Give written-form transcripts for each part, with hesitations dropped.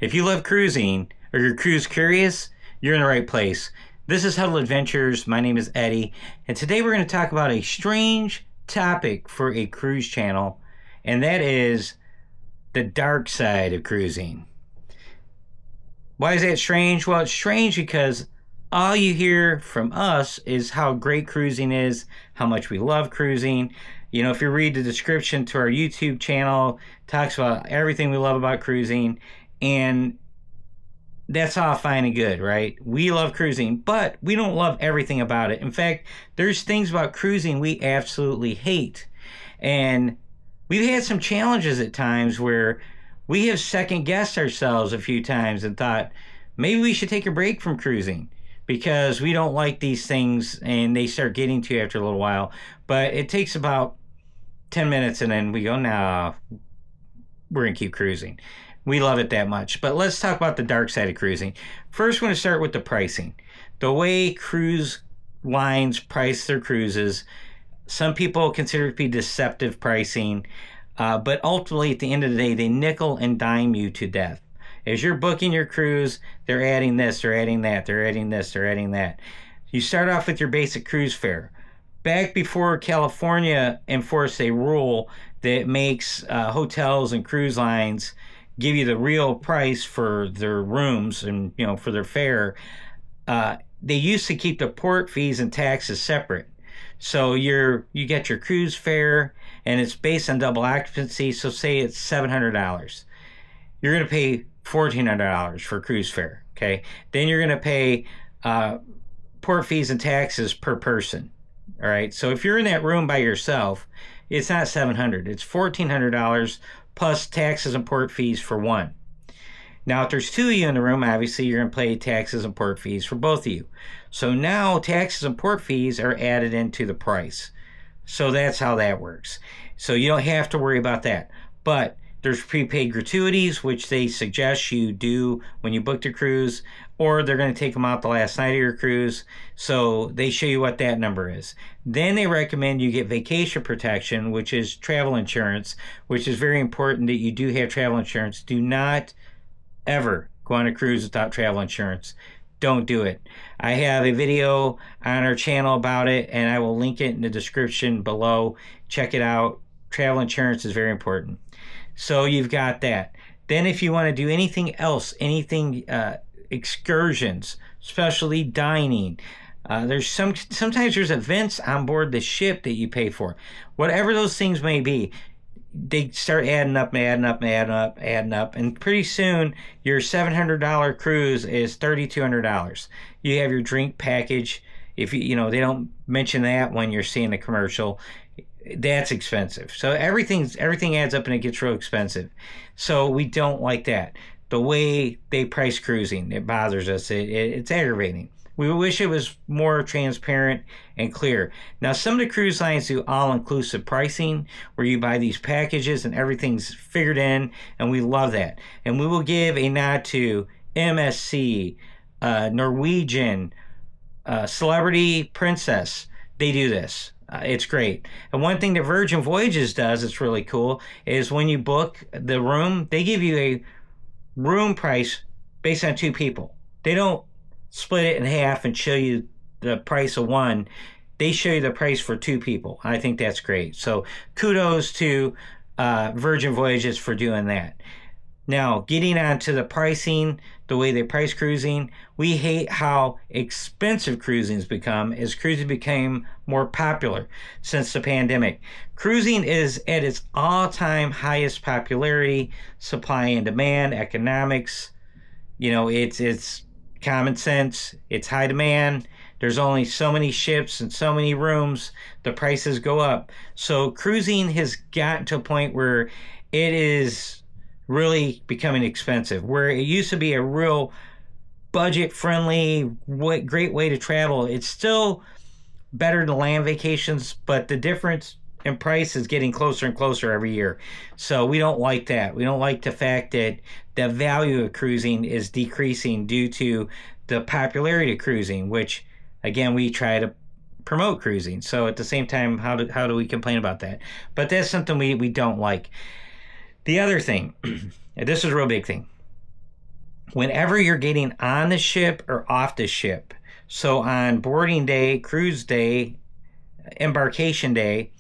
If you love cruising or you're cruise curious, you're in the right place. This is Huddle Adventures. My name is Eddie, and today we're going to talk about a strange topic for a cruise channel, and that is the dark side of cruising. Why is that strange? Well, it's strange because all you hear from us is how great cruising is, how much we love cruising. You know, if you read the description to our YouTube channel, it talks about everything we love about cruising, and that's all fine and good, right? We love cruising, but we don't love everything about it. In fact, there's things about cruising we absolutely hate. And we've had some challenges at times where we have second guessed ourselves a few times and thought maybe we should take a break from cruising because we don't like these things and they start getting to you after a little while. But it takes about 10 minutes and then we go, nah, we're going to keep cruising. We love it that much. But let's talk about the dark side of cruising. First, we're going to start with the pricing. The way cruise lines price their cruises, some people consider it to be deceptive pricing, but ultimately, at the end of the day, they nickel and dime you to death. As you're booking your cruise, they're adding this, they're adding that, they're adding this, they're adding that. You start off with your basic cruise fare. Back before California enforced a rule that makes hotels and cruise lines give you the real price for their rooms and, you know, for their fare, they used to keep the port fees and taxes separate. So you get your cruise fare and it's based on double occupancy. So say it's $700. You're going to pay $1,400 for cruise fare. Okay. Then you're going to pay port fees and taxes per person. All right. So if you're in that room by yourself, it's not $700. It's $1,400 plus taxes and port fees for one. Now, if there's two of you in the room, obviously you're going to pay taxes and port fees for both of you. So now taxes and port fees are added into the price. So that's how that works. So you don't have to worry about that. But there's prepaid gratuities, which they suggest you do when you book the cruise, or they're going to take them out the last night of your cruise. So they show you what that number is. Then they recommend you get vacation protection, which is travel insurance, which is very important that you do have travel insurance. Do not ever go on a cruise without travel insurance. Don't do it. I have a video on our channel about it, and I will link it in the description below. Check it out. Travel insurance is very important. So you've got that. Then if you want to do anything else, excursions, especially dining, sometimes there's events on board the ship that you pay for. Whatever those things may be, they start adding up, and pretty soon your $700 cruise is $3,200. You have your drink package. If they don't mention that when you're seeing the commercial, that's expensive. So everything adds up and it gets real expensive. So we don't like that. The way they price cruising, it bothers us. It's aggravating. We wish it was more transparent and clear. Now, some of the cruise lines do all-inclusive pricing where you buy these packages and everything's figured in, and we love that. And we will give a nod to MSC, Norwegian, Celebrity Princess. They do this. It's great. And one thing that Virgin Voyages does, it's really cool, is when you book the room, they give you a room price based on two people. They don't split it in half and show you the price of one. They show you the price for two people. I think that's great. So kudos to Virgin Voyages for doing that. Now, getting on to the pricing, the way they price cruising, we hate how expensive cruising's become as cruising became more popular since the pandemic. Cruising is at its all-time highest popularity, supply and demand, economics. You know, it's common sense. It's high demand. There's only so many ships and so many rooms. The prices go up. So cruising has gotten to a point where it is really becoming expensive, where it used to be a real budget-friendly, great way to travel. It's still better than land vacations, but the difference in price is getting closer and closer every year. So we don't like that. We don't like the fact that the value of cruising is decreasing due to the popularity of cruising, which, again, we try to promote cruising. So at the same time, how do we complain about that? But that's something we don't like. The other thing, and this is a real big thing, whenever you're getting on the ship or off the ship. So on boarding day, cruise day, embarkation day,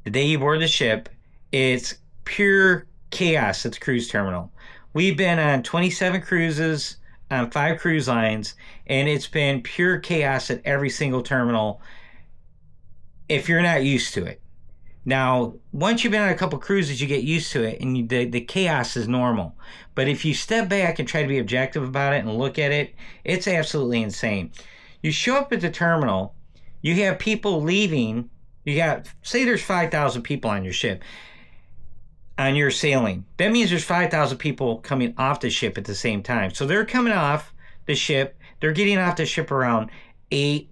the day you board the ship, it's pure chaos at the cruise terminal. We've been on 27 cruises on 5 cruise lines, and it's been pure chaos at every single terminal if you're not used to it. Now, once you've been on a couple cruises, you get used to it, and the chaos is normal. But if you step back and try to be objective about it and look at it, it's absolutely insane. You show up at the terminal, you have people leaving. You got, say there's 5,000 people on your ship, on your sailing. That means there's 5,000 people coming off the ship at the same time. So they're coming off the ship. They're getting off the ship around 8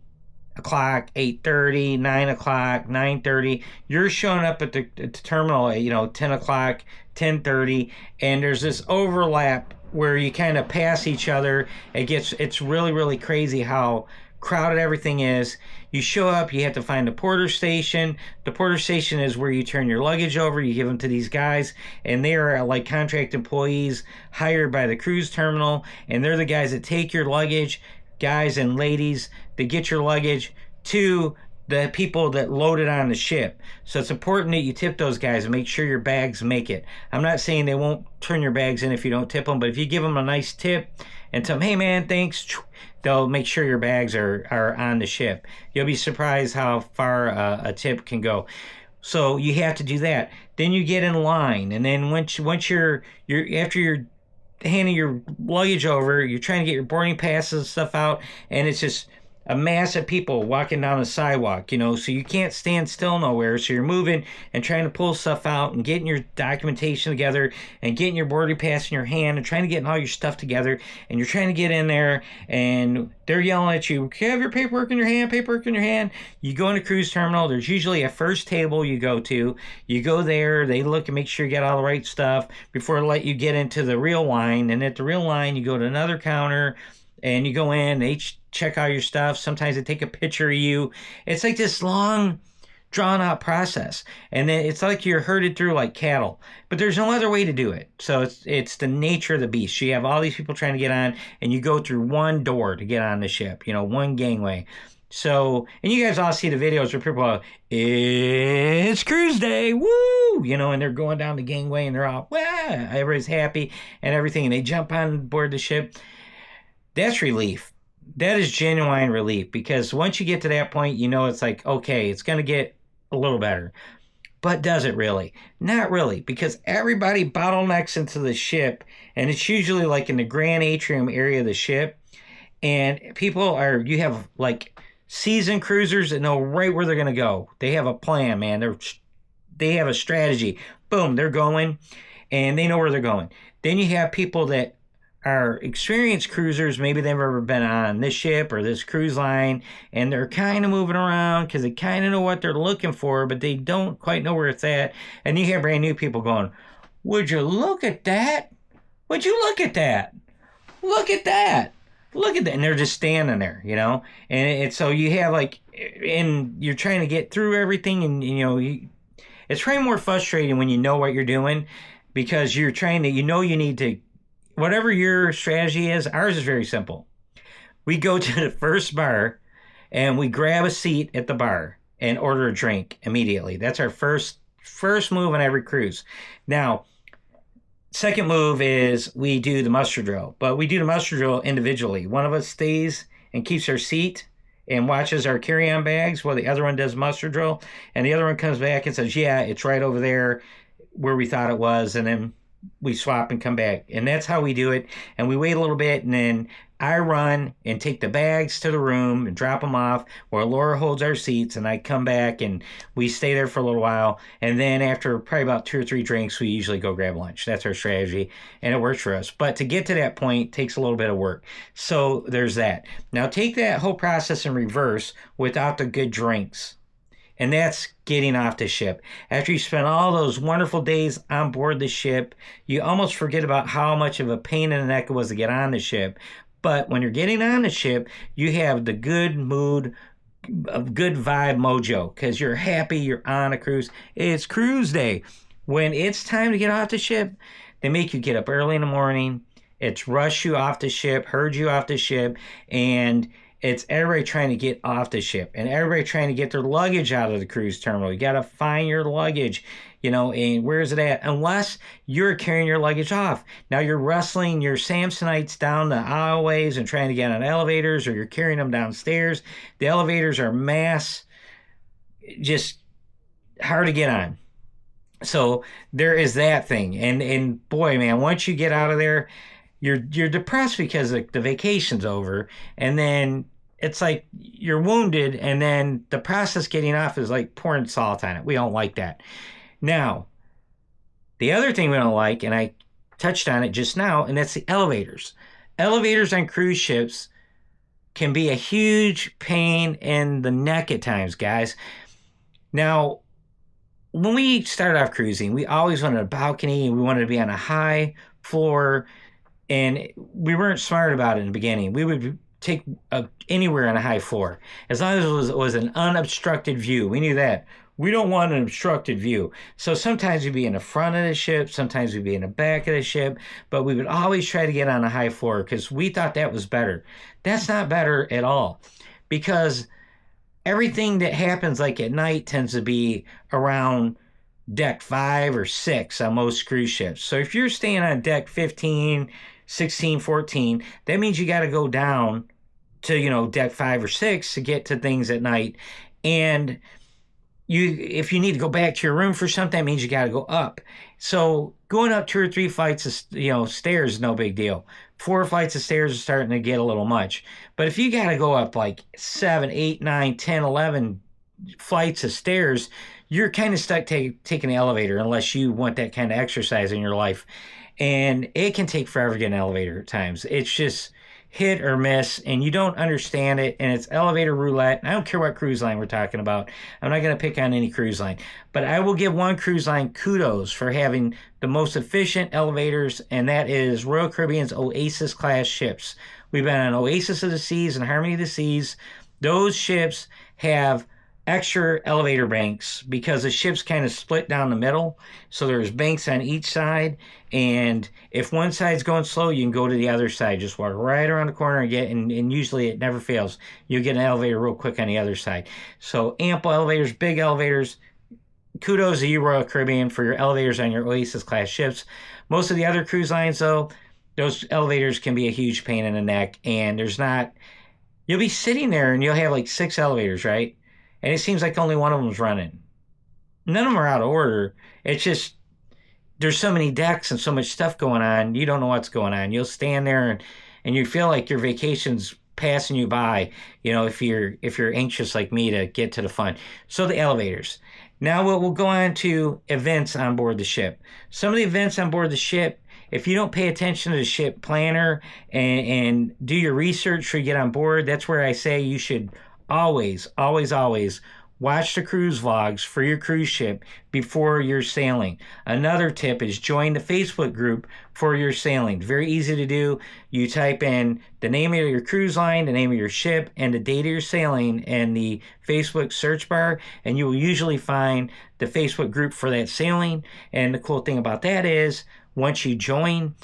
o'clock, 8:30, 9 o'clock, 9:30. You're showing up at the terminal at 10 o'clock, 10:30, and there's this overlap where you kind of pass each other. It's really, really crazy how crowded everything is. You show up, you have to find the porter station. The porter station is where you turn your luggage over, you give them to these guys, and they are like contract employees hired by the cruise terminal, and they're the guys that take your luggage, guys and ladies, that get your luggage to the people that load it on the ship. So it's important that you tip those guys and make sure your bags make it. I'm not saying they won't turn your bags in if you don't tip them, but if you give them a nice tip and tell them, hey man, thanks, they'll make sure your bags are on the ship. You'll be surprised how far a tip can go. So you have to do that. Then you get in line, and then once you're after you're handing your luggage over, you're trying to get your boarding passes and stuff out, and it's just a mass of people walking down the sidewalk, so you can't stand still nowhere. So you're moving and trying to pull stuff out and getting your documentation together and getting your boarding pass in your hand and trying to get all your stuff together. And you're trying to get in there, and they're yelling at you, "You have your paperwork in your hand, paperwork in your hand." You go into cruise terminal. There's usually a first table you go to. You go there. They look and make sure you get all the right stuff before they let you get into the real line. And at the real line, you go to another counter, and you go in, they check out your stuff. Sometimes they take a picture of you. It's like this long, drawn-out process. And then it's like you're herded through like cattle. But there's no other way to do it. So it's the nature of the beast. You have all these people trying to get on, and you go through one door to get on the ship, one gangway. So, and you guys all see the videos where people are, it's cruise day, woo! And they're going down the gangway, and they're all, wah! Everybody's happy and everything. And they jump on board the ship. That's relief. That is genuine relief, because once you get to that point, it's like, okay, it's going to get a little better. But does it really? Not really, because everybody bottlenecks into the ship, and it's usually like in the grand atrium area of the ship, and you have like seasoned cruisers that know right where they're going to go. They have a plan, man. They have a strategy. Boom, they're going, and they know where they're going. Then you have people that are experienced cruisers. Maybe they've ever been on this ship or this cruise line, and they're kind of moving around because they kind of know what they're looking for, but they don't quite know where it's at. And you have brand new people going, would you look at that? Would you look at that? Look at that. Look at that. And they're just standing there, and so you have and you're trying to get through everything, and it's probably more frustrating when you know what you're doing, because you're trying to, you need to, whatever your strategy is. Ours is very simple. We go to the first bar, and we grab a seat at the bar and order a drink immediately. That's our first move on every cruise. Now, second move is we do the muster drill, but we do the muster drill individually. One of us stays and keeps our seat and watches our carry-on bags while the other one does muster drill, and the other one comes back and says, yeah, it's right over there where we thought it was, and then we swap and come back. And that's how we do it. And we wait a little bit, and then I run and take the bags to the room and drop them off while Laura holds our seats, and I come back and we stay there for a little while. And then after probably about 2 or 3 drinks, we usually go grab lunch. That's our strategy, and it works for us. But to get to that point takes a little bit of work. So there's that. Now take that whole process in reverse without the good drinks. And that's getting off the ship. After you spend all those wonderful days on board the ship, you almost forget about how much of a pain in the neck it was to get on the ship. But when you're getting on the ship, you have the good mood, good vibe mojo, because you're happy, you're on a cruise. It's cruise day. When it's time to get off the ship, they make you get up early in the morning It's rush you off the ship, herd you off the ship, and it's everybody trying to get off the ship and everybody trying to get their luggage out of the cruise terminal. You got to find your luggage, and where is it at? Unless you're carrying your luggage off. Now you're wrestling your Samsonites down the aisleways and trying to get on elevators, or you're carrying them downstairs. The elevators are just hard to get on. So there is that thing. And boy, man, once you get out of there, you're depressed because the vacation's over, and then it's like you're wounded, and then the process getting off is like pouring salt on it. We don't like that. Now, the other thing we don't like, and I touched on it just now, and that's the elevators. Elevators on cruise ships can be a huge pain in the neck at times, guys. Now, when we started off cruising, we always wanted a balcony, and we wanted to be on a high floor, and we weren't smart about it in the beginning. We would take anywhere on a high floor, as long as it was an unobstructed view. We knew that. We don't want an obstructed view. So sometimes we'd be in the front of the ship, sometimes we'd be in the back of the ship, but we would always try to get on a high floor because we thought that was better. That's not better at all, because everything that happens like at night tends to be around deck 5 or 6 on most cruise ships. So if you're staying on deck 15, 16, 14, that means you got to go down to, deck 5 or 6 to get to things at night. And if you need to go back to your room for something, that means you got to go up. So going up 2 or 3 flights of stairs is no big deal. 4 flights of stairs is starting to get a little much. But if you got to go up like 7, 8, 9, 10, 11 flights of stairs, you're kind of stuck taking the elevator unless you want that kind of exercise in your life. And it can take forever to get an elevator at times. It's just hit or miss, and you don't understand it, and it's elevator roulette. I don't care what cruise line we're talking about. I'm not going to pick on any cruise line, but I will give one cruise line kudos for having the most efficient elevators, and that is Royal Caribbean's Oasis class ships. We've been on Oasis of the Seas and Harmony of the Seas. Those ships have extra elevator banks because the ship's kind of split down the middle, so there's banks on each side, and if one side's going slow, you can go to the other side, just walk right around the corner and usually it never fails, you'll get an elevator real quick on the other side. So ample elevators, big elevators. Kudos to you, Royal Caribbean, for your elevators on your Oasis class ships. Most of the other cruise lines, though, those elevators can be a huge pain in the neck, and you'll be sitting there and you'll have like 6 elevators, right? And it seems like only one of them's running. None of them are out of order. It's just there's so many decks and so much stuff going on, you don't know what's going on. You'll stand there and you feel like your vacation's passing you by, if you're anxious like me to get to the fun. So the elevators. Now we'll go on to events on board the ship. Some of the events on board the ship, if you don't pay attention to the ship planner and do your research before you get on board, that's where I say you should always, always, always watch the cruise vlogs for your cruise ship before you're sailing. Another tip is join the Facebook group for your sailing. Very easy to do. You type in the name of your cruise line, the name of your ship, and the date of your sailing in the Facebook search bar, and you will usually find the Facebook group for that sailing. And the cool thing about that is once you join,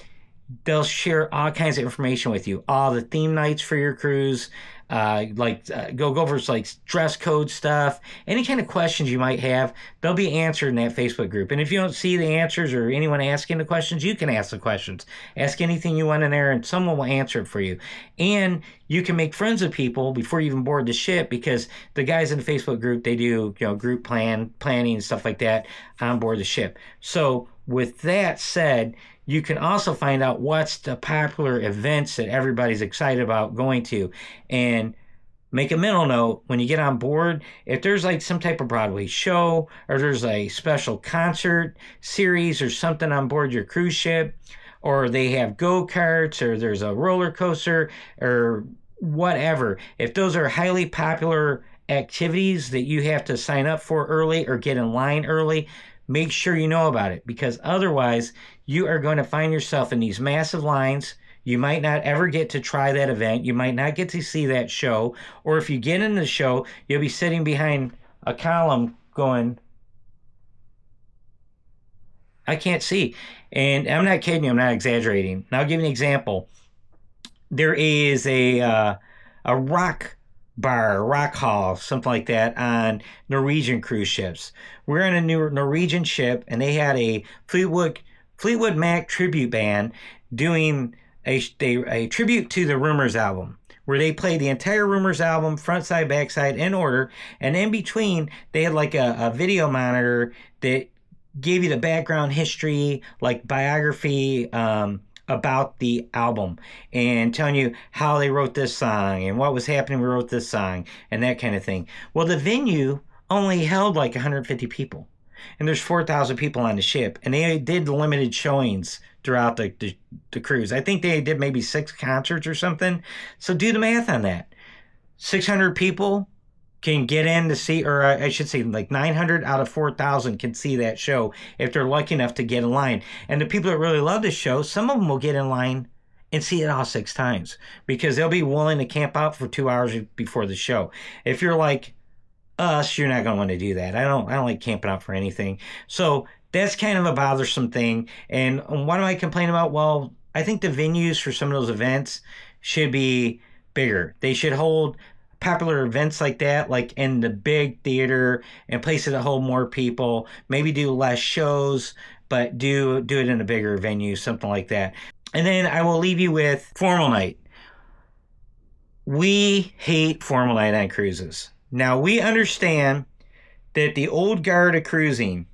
they'll share all kinds of information with you. All the theme nights for your cruise, go over like dress code stuff, any kind of questions you might have, they'll be answered in that Facebook group. And if you don't see the answers or anyone asking the questions, you can ask the questions. Ask anything you want in there and someone will answer it for you. And you can make friends with people before you even board the ship, because the guys in the Facebook group, they do group planning and stuff like that on board the ship. So with that said, you can also find out what's the popular events that everybody's excited about going to, and make a mental note when you get on board. If there's like some type of Broadway show, or there's a special concert series or something on board your cruise ship, or they have go-karts, or there's a roller coaster or whatever, if those are highly popular activities that you have to sign up for early or get in line early, make sure you know about it, because otherwise you are going to find yourself in these massive lines. You might not ever get to try that event. You might not get to see that show. Or if you get in the show, you'll be sitting behind a column going, I can't see. And I'm not kidding you, I'm not exaggerating. And I'll give you an example. There is a rock bar, rock hall, something like that on Norwegian cruise ships. We're on a new Norwegian ship, and they had a Fleetwood Mac tribute band doing a tribute to the Rumors album, where they played the entire Rumors album, front side, back side, in order, and in between they had like a video monitor that gave you the background history, like biography, about the album, and telling you how they wrote this song and what was happening when we wrote this song and that kind of thing. Well, the venue only held like 150 people, and there's 4,000 people on the ship, and they did limited showings throughout the cruise. I think they did maybe 6 concerts or something. So do the math on that. 600 people can get in to see, or I should say like 900 out of 4,000 can see that show if they're lucky enough to get in line. And the people that really love the show, some of them will get in line and see it all 6 times because they'll be willing to camp out for 2 hours before the show. If you're like us, you're not going to want to do that. I don't like camping out for anything. So that's kind of a bothersome thing. And what am I complaining about? Well, I think the venues for some of those events should be bigger. They should hold popular events like that, like in the big theater and places that hold more people. Maybe do less shows, but do it in a bigger venue, something like that. And then I will leave you with formal night. We hate formal night on cruises. Now, we understand that the old guard of cruising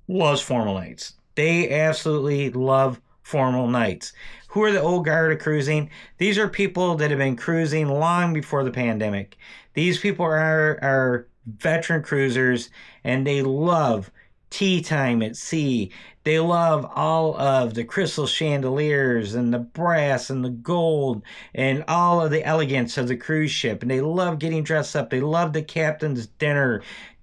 loves formal nights. They absolutely love formal nights. Who are the old guard of cruising? These are people that have been cruising long before the pandemic. These people are veteran cruisers, and they love tea time at sea. They love all of the crystal chandeliers and the brass and the gold and all of the elegance of the cruise ship. And they love getting dressed up. They love the captain's dinner.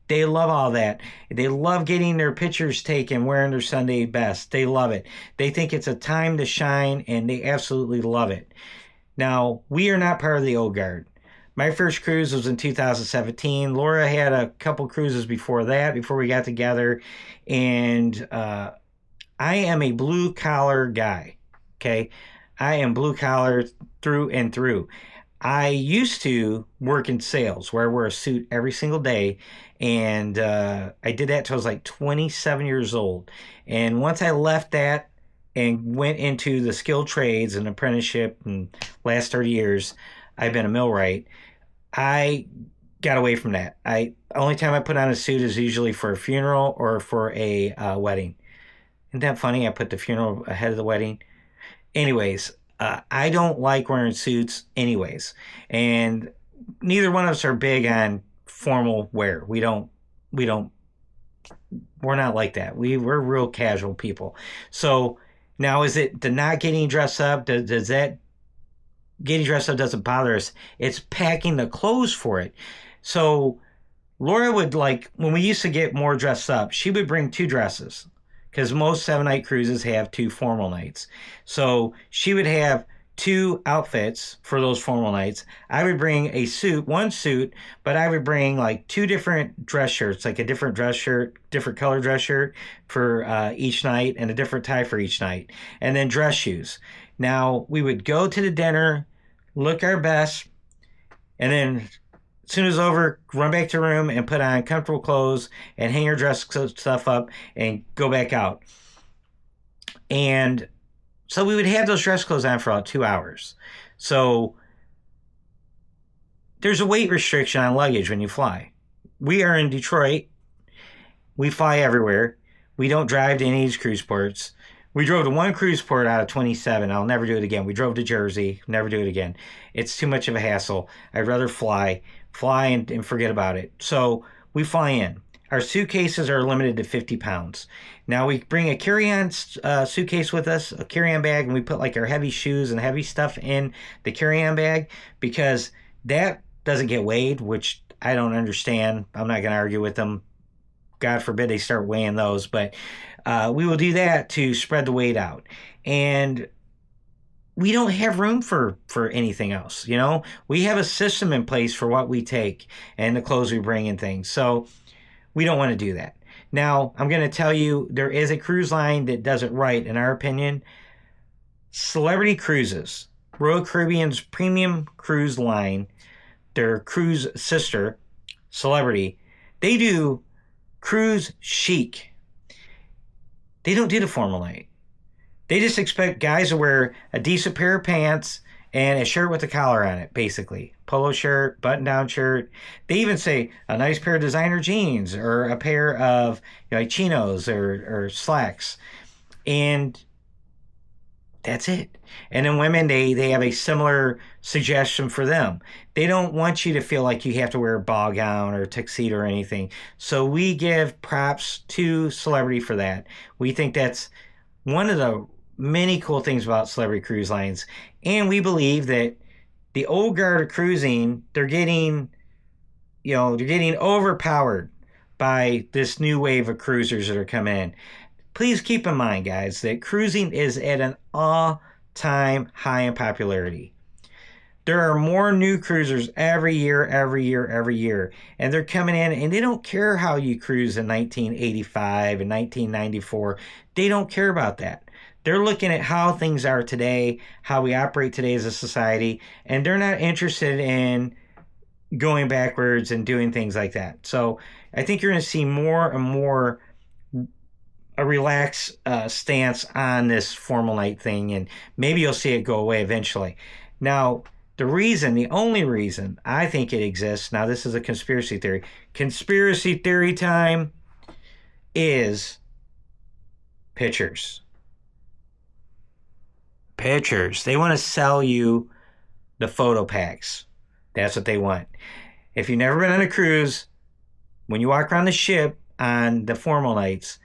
They love all that. They love getting their pictures taken wearing their Sunday best. They love it. They think it's a time to shine, and they absolutely love it. Now, we are not part of the old guard. My first cruise was in 2017. Laura had a couple cruises before that, before we got together. And I am a blue-collar guy, okay? I am blue-collar through and through. I used to work in sales where I wear a suit every single day, and I did that till I was like 27 years old. And once I left that and went into the skilled trades and apprenticeship and last 30 years, I've been a millwright. I got away from that. Only time I put on a suit is usually for a funeral or for a wedding. Isn't that funny? I put the funeral ahead of the wedding. Anyways, I don't like wearing suits anyways. And neither one of us are big on formal wear. We're not like that. We're real casual people. So now, is it the not getting dressed up? Does that getting dressed up doesn't bother us? It's packing the clothes for it. So Laura would, like, when we used to get more dressed up, she would bring 2 dresses, because most 7-night cruises have 2 formal nights. So she would have 2 outfits for those formal nights. I would bring a suit, 1 suit, but I would bring like 2 different dress shirts, like a different dress shirt, different color dress shirt for each night, and a different tie for each night, and then dress shoes. Now, we would go to the dinner, look our best, and then as soon as it's over, run back to the room and put on comfortable clothes and hang our dress stuff up and go back out. And so we would have those dress clothes on for about 2 hours. So there's a weight restriction on luggage when you fly. We are in Detroit. We fly everywhere. We don't drive to any of these cruise ports. We drove to 1 cruise port out of 27. I'll never do it again. We drove to Jersey. Never do it again. It's too much of a hassle. I'd rather fly and forget about it. So we fly in. Our suitcases are limited to 50 pounds. Now, we bring a carry-on suitcase with us, a carry-on bag, and we put like our heavy shoes and heavy stuff in the carry-on bag, because that doesn't get weighed, which I don't understand. I'm not going to argue with them. God forbid they start weighing those, but we will do that to spread the weight out. And we don't have room for anything else, you know? We have a system in place for what we take and the clothes we bring and things. So we don't want to do that. Now, I'm going to tell you, there is a cruise line that does it right, in our opinion. Celebrity Cruises, Royal Caribbean's premium cruise line, their cruise sister, Celebrity, they do cruise chic. They don't do the formal night. They just expect guys to wear a decent pair of pants and a shirt with a collar on it, basically. Polo shirt, button-down shirt. They even say a nice pair of designer jeans or a pair of like chinos or slacks. And that's it. And then women, they have a similar suggestion for them. They don't want you to feel like you have to wear a ball gown or a tuxedo or anything. So we give props to Celebrity for that. We think that's one of the many cool things about Celebrity Cruise Lines. And we believe that the old guard of cruising, they're getting overpowered by this new wave of cruisers that are coming in. Please keep in mind, guys, that cruising is at an all-time high in popularity. There are more new cruisers every year. And they're coming in, and they don't care how you cruise in 1985 and 1994. They don't care about that. They're looking at how things are today, how we operate today as a society, and they're not interested in going backwards and doing things like that. So I think you're going to see more and more a relaxed stance on this formal night thing, and maybe you'll see it go away eventually. Now, the only reason I think it exists, now this is a conspiracy theory. Conspiracy theory time is pictures. Pictures. They want to sell you the photo packs. That's what they want. If you've never been on a cruise, when you walk around the ship on the formal nights,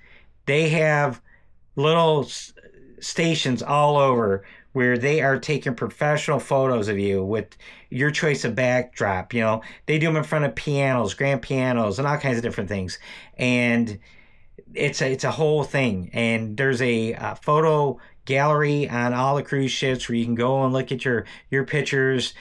they have little stations all over where they are taking professional photos of you with your choice of backdrop. You know, they do them in front of pianos, grand pianos, and all kinds of different things. And it's a whole thing. And there's a photo gallery on all the cruise ships where you can go and look at your pictures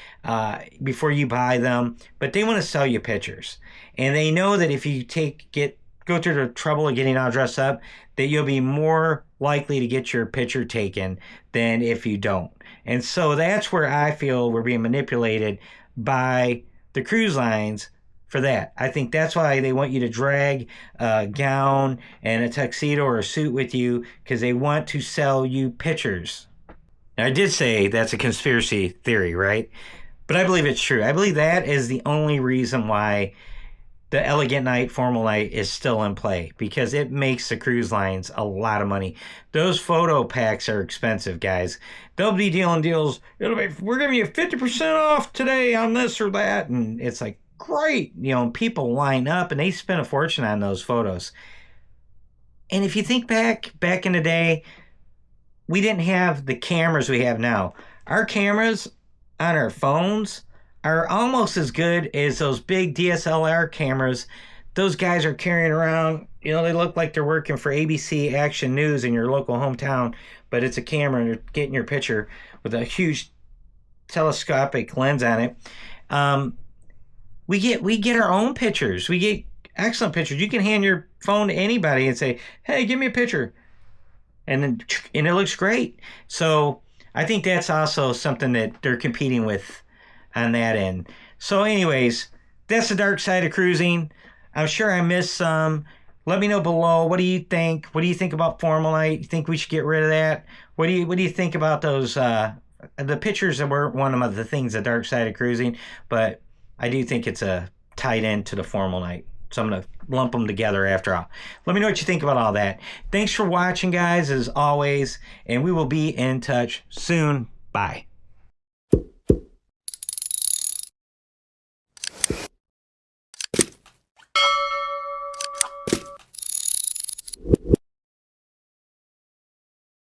before you buy them. But they want to sell you pictures. And they know that if you go through the trouble of getting all dressed up, that you'll be more likely to get your picture taken than if you don't. And so that's where I feel we're being manipulated by the cruise lines for that. I think that's why they want you to drag a gown and a tuxedo or a suit with you, because they want to sell you pictures. Now, I did say that's a conspiracy theory, right? But I believe it's true. I believe that is the only reason why the elegant night, formal night is still in play, because it makes the cruise lines a lot of money. Those photo packs are expensive, guys. They'll be dealing deals. We're giving you 50% off today on this or that. And it's like, great. You know, people line up and they spend a fortune on those photos. And if you think back in the day, we didn't have the cameras we have now. Our cameras on our phones are almost as good as those big DSLR cameras those guys are carrying around. You know, they look like they're working for ABC Action News in your local hometown, but it's a camera and they're getting your picture with a huge telescopic lens on it. We get our own pictures. We get excellent pictures. You can hand your phone to anybody and say, "Hey, give me a picture," and it looks great. So I think that's also something that they're competing with on that end. So anyways, that's the dark side of cruising. I'm sure I missed some. Let me know below. What do you think? What do you think about formal night? You think we should get rid of that? What do you think about those? The pictures that weren't one of the things, the dark side of cruising, but I do think it's a tied in to the formal night. So I'm going to lump them together after all. Let me know what you think about all that. Thanks for watching, guys, as always, and we will be in touch soon. Bye.